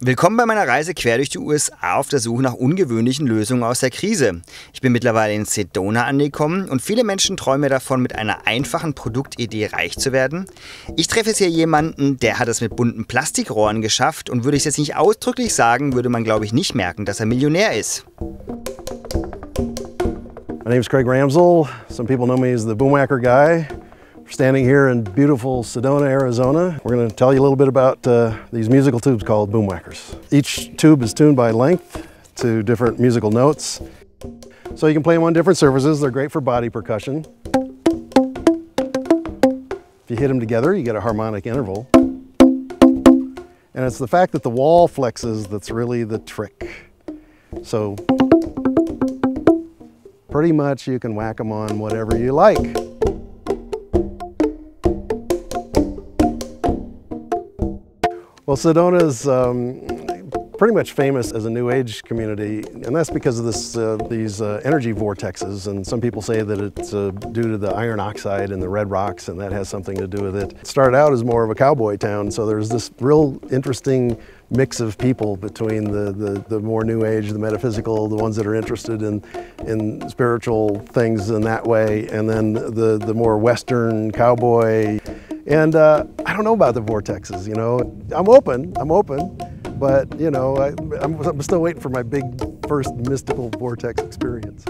Willkommen bei meiner Reise quer durch die USA auf der Suche nach ungewöhnlichen Lösungen aus der Krise. Ich bin mittlerweile in Sedona angekommen und viele Menschen träumen davon, mit einer einfachen Produktidee reich zu werden. Ich treffe jetzt hier jemanden, der hat es mit bunten Plastikrohren geschafft, und würde ich es jetzt nicht ausdrücklich sagen, würde man, glaube ich, nicht merken, dass er Millionär ist. My name is Craig Ramsell. Some people know me as the Boomwhacker guy. We're standing here in beautiful Sedona, Arizona. We're going to tell you a little bit about these musical tubes called Boomwhackers. Each tube is tuned by length to different musical notes. So you can play them on different surfaces. They're great for body percussion. If you hit them together, you get a harmonic interval. And it's the fact that the wall flexes that's really the trick. So pretty much you can whack them on whatever you like. Well, Sedona is pretty much famous as a New Age community, and that's because of these energy vortexes. And some people say that it's due to the iron oxide and the red rocks, and that has something to do with it. It started out as more of a cowboy town, so there's this real interesting mix of people between the more New Age, the metaphysical, the ones that are interested in spiritual things in that way, and then the more Western cowboy. And I don't know about the vortexes, you know. I'm open, but you know, I'm still waiting for my big first mystical vortex experience.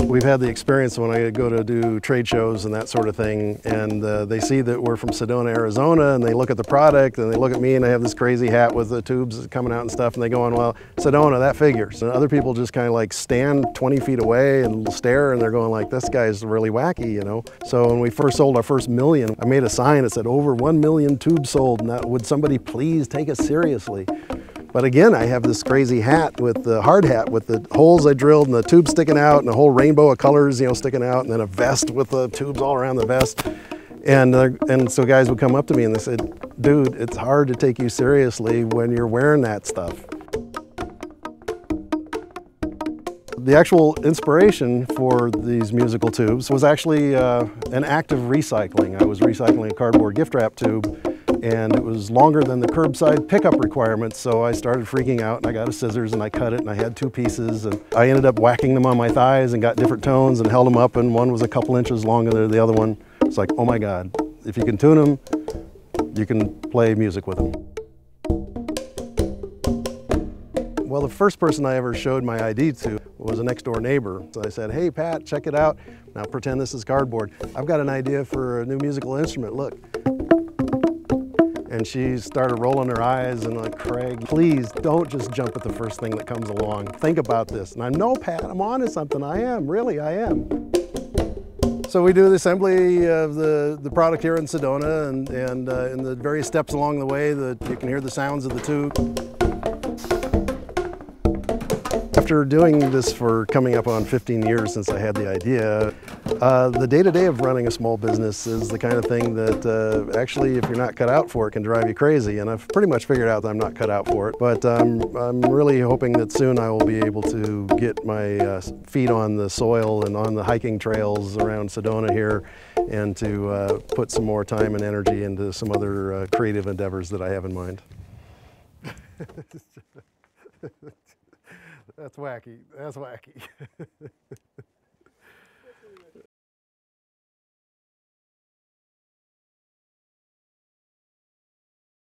We've had the experience when I go to do trade shows and that sort of thing, and they see that we're from Sedona, Arizona, and they look at the product, and they look at me, and I have this crazy hat with the tubes coming out and stuff, and they go on, well, Sedona, that figures. And other people just kind of like stand 20 feet away and stare, and they're going like, this guy's really wacky, you know? So when we first sold our first million, I made a sign that said, over 1 million tubes sold, and that, would somebody please take us seriously? But again, I have this crazy hat with the hard hat with the holes I drilled and the tubes sticking out and a whole rainbow of colors, you know, sticking out, and then a vest with the tubes all around the vest. And so guys would come up to me and they said, dude, it's hard to take you seriously when you're wearing that stuff. The actual inspiration for these musical tubes was actually an act of recycling. I was recycling a cardboard gift wrap tube, and it was longer than the curbside pickup requirements, so I started freaking out, and I got a scissors and I cut it, and I had 2 pieces, and I ended up whacking them on my thighs and got different tones and held them up, and one was a couple inches longer than the other one. It's like, oh my God, if you can tune them, you can play music with them. Well, the first person I ever showed my ID to was a next door neighbor. So I said, hey Pat, check it out. Now pretend this is cardboard. I've got an idea for a new musical instrument, look. And she started rolling her eyes and like, Craig, please don't just jump at the first thing that comes along. Think about this. And I know, Pat, I'm onto something. I am, really, I am. So we do the assembly of the product here in Sedona, and in the various steps along the way that you can hear the sounds of the tube. After doing this for coming up on 15 years since I had the idea, the day-to-day of running a small business is the kind of thing that actually, if you're not cut out for it, can drive you crazy. And I've pretty much figured out that I'm not cut out for it. But I'm really hoping that soon I will be able to get my feet on the soil and on the hiking trails around Sedona here, and to put some more time and energy into some other creative endeavors that I have in mind. That's wacky. That's wacky.